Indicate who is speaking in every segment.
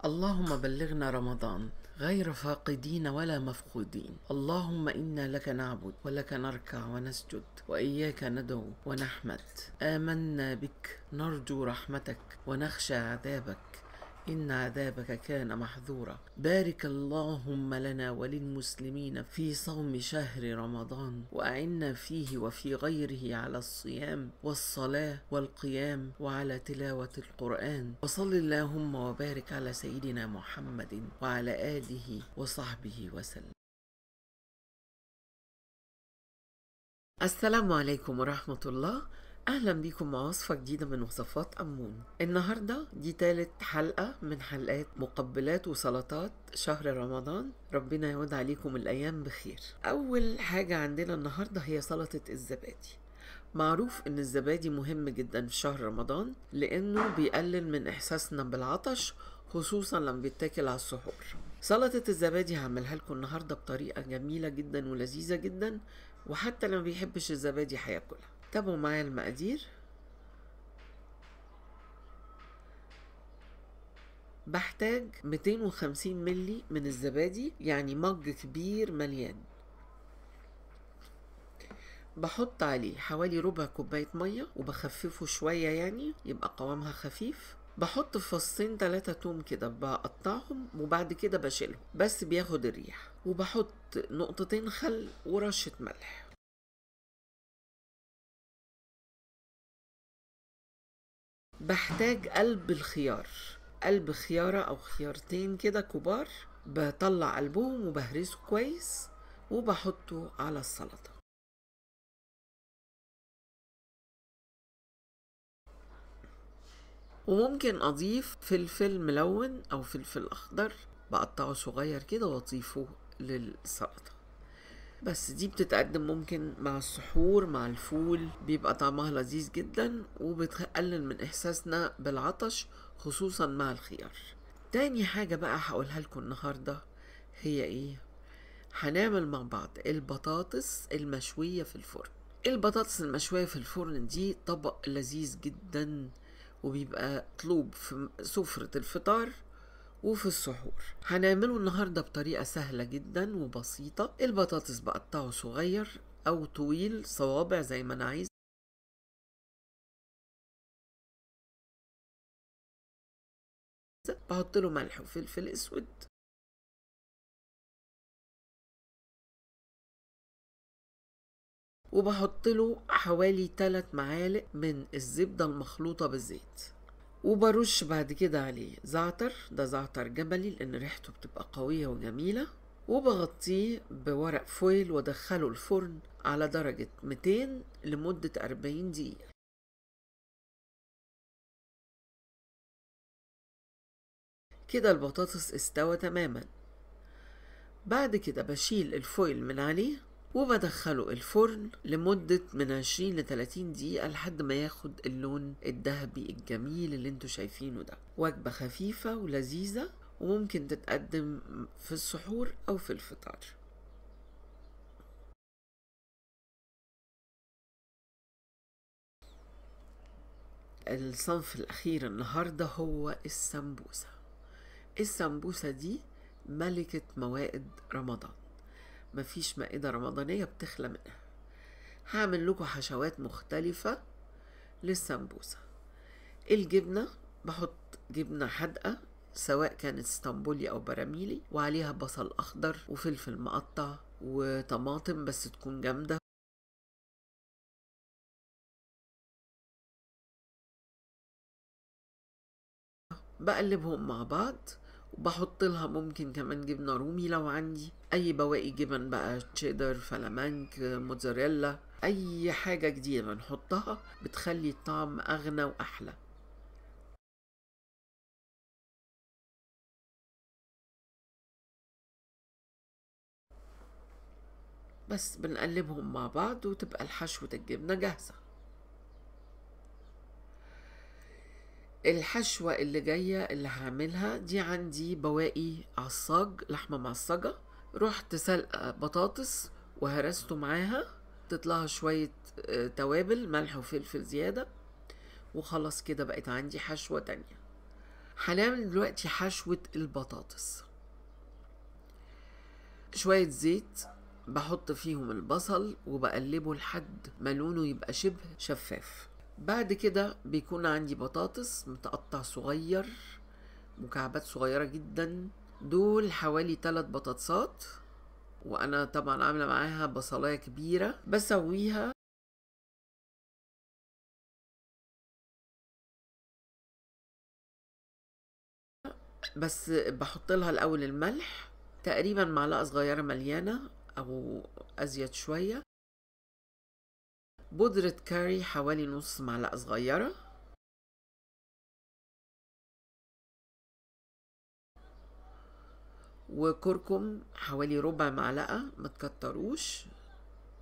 Speaker 1: اللهم بلغنا رمضان غير فاقدين ولا مفقودين. اللهم إنا لك نعبد ولك نركع ونسجد وإياك ندعو ونحمد. آمنا بك نرجو رحمتك ونخشى عذابك، إن عذابك كان محذورا. بارك اللهم لنا وللمسلمين في صوم شهر رمضان، وأعنا فيه وفي غيره على الصيام والصلاة والقيام وعلى تلاوة القرآن. وصل اللهم وبارك على سيدنا محمد وعلى آله وصحبه وسلم. السلام عليكم ورحمة الله. أهلا بيكم مع وصفة جديدة من وصفات أمون. النهاردة دي تالت حلقة من حلقات مقبلات وسلطات شهر رمضان. ربنا يعود عليكم الأيام بخير. أول حاجة عندنا النهاردة هي سلطة الزبادي. معروف ان الزبادي مهم جدا في شهر رمضان لانه بيقلل من احساسنا بالعطش، خصوصا لما بيتاكل على السحور. سلطة الزبادي هعملها لكم النهاردة بطريقة جميلة جدا ولذيذة جدا، وحتى لما بيحبش الزبادي هياكلها. تابعوا معايا المقادير. بحتاج 250 ملي من الزبادي، يعني مج كبير مليان. بحط عليه حوالي ربع كوباية مية وبخففه شوية، يعني يبقى قوامها خفيف. بحط فصين 3 توم كده بقطعهم، وبعد كده بشيلهم بس بياخد الريح. وبحط نقطتين خل ورشة ملح. بحتاج قلب الخيار، قلب خيارة أو خيارتين كده كبار. بطلع قلبهم وبهرسه كويس وبحطه على السلطة. وممكن أضيف فلفل ملون أو فلفل أخضر، بقطعه صغير كده وأضيفه للسلطة. بس دي بتتقدم ممكن مع السحور مع الفول، بيبقى طعمها لذيذ جدا وبتقلل من إحساسنا بالعطش، خصوصا مع الخيار. تاني حاجة بقى هقولها لكم النهاردة هي إيه؟ هنعمل مع بعض البطاطس المشوية في الفرن. البطاطس المشوية في الفرن دي طبق لذيذ جدا، وبيبقى مطلوب في سفرة الفطار وفي السحور. هنعمله النهاردة بطريقة سهلة جدا وبسيطة. البطاطس بقطعه صغير أو طويل صوابع زي ما أنا عايز. بحط له ملح وفلفل أسود، وبحط له حوالي 3 معالق من الزبدة المخلوطة بالزيت. وبرش بعد كده عليه زعتر، ده زعتر جبلي لأن ريحته بتبقى قوية وجميلة. وبغطيه بورق فويل وادخله الفرن على درجة 200 لمدة 40 دقيقة. كده البطاطس استوى تماما. بعد كده بشيل الفويل من عليه وبدخله الفرن لمدة من 20 ل 30 دقيقة لحد ما ياخد اللون الذهبي الجميل اللي انتوا شايفينه ده. وجبة خفيفة ولذيذة، وممكن تتقدم في السحور أو في الفطار. الصنف الأخير النهاردة هو السمبوسة. السمبوسة دي ملكة موائد رمضان، مفيش مائدة رمضانية بتخلى منها. هعمل لكم حشوات مختلفة للسمبوسة. الجبنة بحط جبنة حادقة سواء كانت اسطنبولي أو براميلي، وعليها بصل أخضر وفلفل مقطع وطماطم بس تكون جامدة. بقلبهم مع بعض، وبحط لها ممكن كمان جبنة رومي لو عندي أي بواقي جبن بقى، تشيدر، فلامنك، موتزاريلا، أي حاجة جديدة بنحطها بتخلي الطعم أغنى وأحلى. بس بنقلبهم مع بعض وتبقى الحشوة الجبنة جاهزة. الحشوة اللي جاية اللي هعملها دي عندي بواقي عصاج لحمة معصجة، رحت سلقة بطاطس وهرسته معاها، تطلعها شوية توابل ملح وفلفل زيادة، وخلاص كده بقت عندي حشوة تانية. هنعمل دلوقتي حشوة البطاطس. شوية زيت بحط فيهم البصل وبقلبه لحد ما لونه يبقى شبه شفاف. بعد كده بيكون عندي بطاطس متقطع صغير، مكعبات صغيرة جدا. دول حوالي 3 بطاطسات، وانا طبعا عاملة معاها بصلاية كبيرة بسويها. بس بحط لها الاول الملح، تقريبا معلقة صغيرة مليانة او ازيد شوية. بودرة كاري حوالي نص معلقة صغيرة. وكركم حوالي ربع معلقة، ما تكتروش،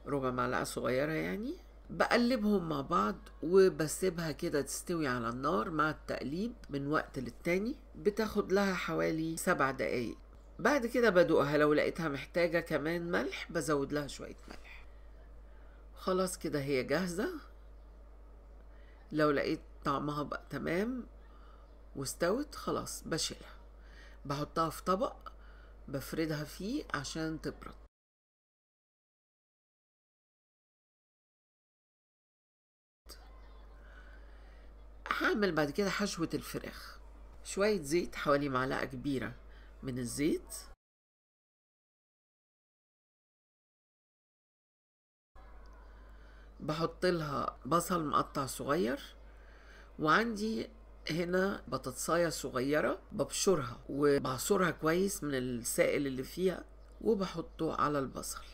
Speaker 1: ربع معلقة صغيرة يعني. بقلبهم مع بعض وبسيبها كده تستوي على النار مع التقليب من وقت للتاني. بتاخد لها حوالي 7 دقايق. بعد كده بدوقها، لو لقيتها محتاجة كمان ملح بزود لها شوية ملح. خلاص كده هي جاهزة. لو لقيت طعمها بقى تمام واستوت خلاص بشيلها، بحطها في طبق بفردها فيه عشان تبرد. هعمل بعد كده حشوة الفراخ. شوية زيت، حوالي معلقة كبيرة من الزيت. بحط لها بصل مقطع صغير، وعندي هنا بطاطساية صغيرة ببشرها وبعصرها كويس من السائل اللي فيها وبحطه على البصل.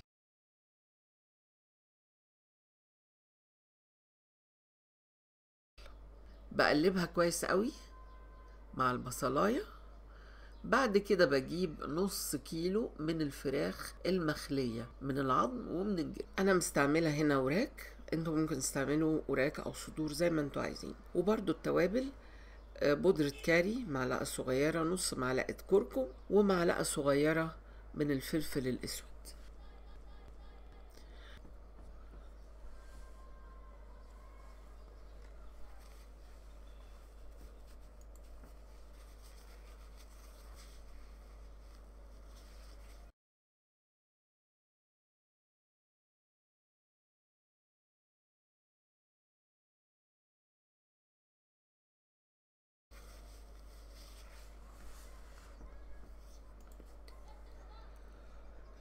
Speaker 1: بقلبها كويس قوي مع البصلاية. بعد كده بجيب نص كيلو من الفراخ المخلية من العظم ومن الجلد. انا مستعملة هنا وراك، انتوا ممكن تستعملوا وراك او صدور زي ما انتوا عايزين. وبرضو التوابل، بودرة كاري معلقة صغيرة، نص معلقة كركم، ومعلقة صغيرة من الفلفل الاسود.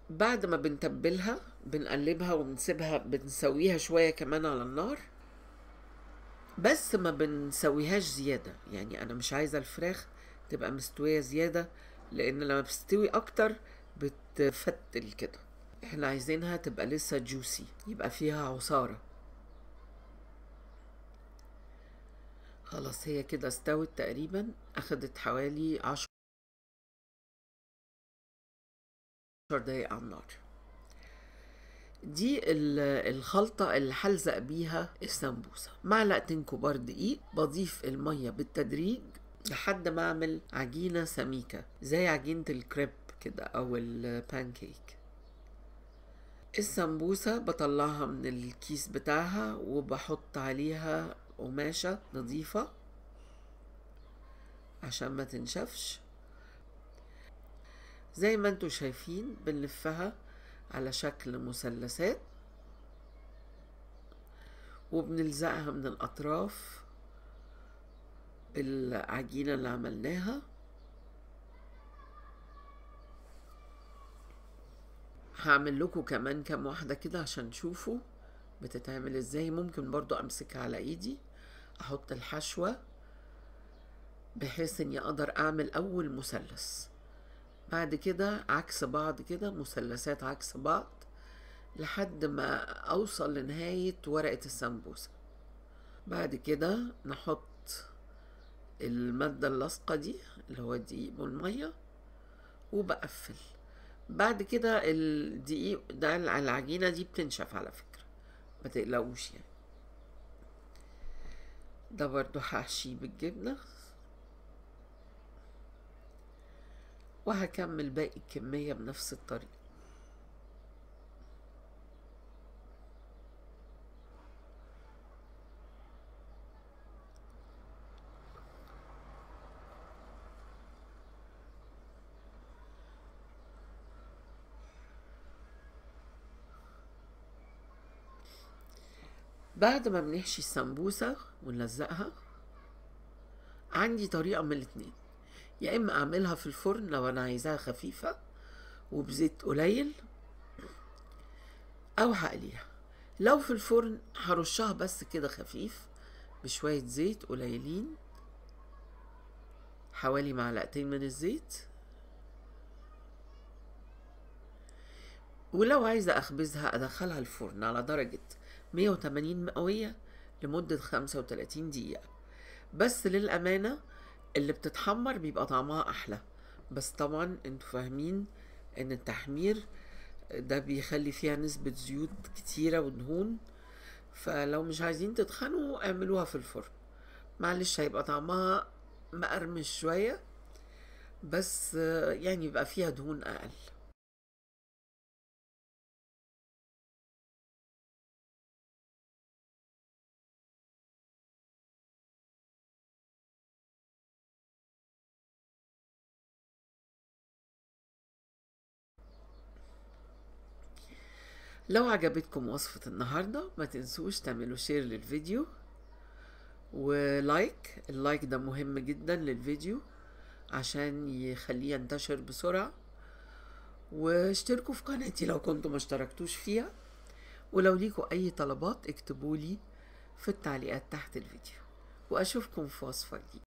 Speaker 1: بعد ما بنتبلها بنقلبها وبنسيبها، بنسويها شوية كمان على النار، بس ما بنسويهاش زيادة. يعني أنا مش عايزة الفراخ تبقى مستوية زيادة، لأن لما بتستوي أكتر بتفتل كده. احنا عايزينها تبقى لسه جوسي، يبقى فيها عصارة. خلاص هي كده استوت تقريبا، أخدت حوالي 10 دقايق على النار. دي الخلطة اللي هلزق بيها السمبوسة. معلقتين كبار دقيق، بضيف المية بالتدريج لحد ما اعمل عجينة سميكة زي عجينة الكريب كده او البانكيك. السمبوسة بطلعها من الكيس بتاعها وبحط عليها قماشة نظيفة عشان ما تنشفش. زي ما انتوا شايفين بنلفها على شكل مثلثات وبنلزقها من الأطراف بالعجينة اللي عملناها. هعمل لكم كمان كام واحدة كده عشان تشوفوا بتتعمل ازاي. ممكن برضو امسكها على ايدي، احط الحشوة بحيث اني اقدر اعمل اول مثلث، بعد كده عكس بعض كده، مثلثات عكس بعض لحد ما اوصل لنهاية ورقة السمبوسة. بعد كده نحط المادة اللاصقة دي اللي هو الدقيق والمية وبقفل. بعد كده الدقيق ده، العجينة دي بتنشف على فكرة، ما تقلقوش يعني. ده برضو هحشيه بالجبنة وهكمل باقي الكمية بنفس الطريقة. بعد ما بنحشي السمبوسة ونلزقها، عندي طريقة من الاتنين: يا اما اعملها في الفرن لو انا عايزاها خفيفة وبزيت قليل، او هقليها. لو في الفرن هرشها بس كده خفيف بشوية زيت قليلين، حوالي معلقتين من الزيت. ولو عايزة اخبزها ادخلها الفرن على درجة 180 مئوية لمدة 35 دقيقة. بس للأمانة اللي بتتحمر بيبقى طعمها أحلى، بس طبعا انتوا فاهمين ان التحمير ده بيخلي فيها نسبة زيوت كتيرة ودهون، فلو مش عايزين تتخنوا اعملوها في الفرن. معلش هيبقى طعمها مقرمش شوية، بس يعني يبقى فيها دهون أقل. لو عجبتكم وصفة النهاردة ما تنسوش تعملوا شير للفيديو ولايك. اللايك ده مهم جدا للفيديو عشان يخليه ينتشر بسرعة، واشتركوا في قناتي لو كنتوا ما اشتركتوش فيها، ولو ليكوا اي طلبات اكتبولي في التعليقات تحت الفيديو، واشوفكم في وصفة جديدة.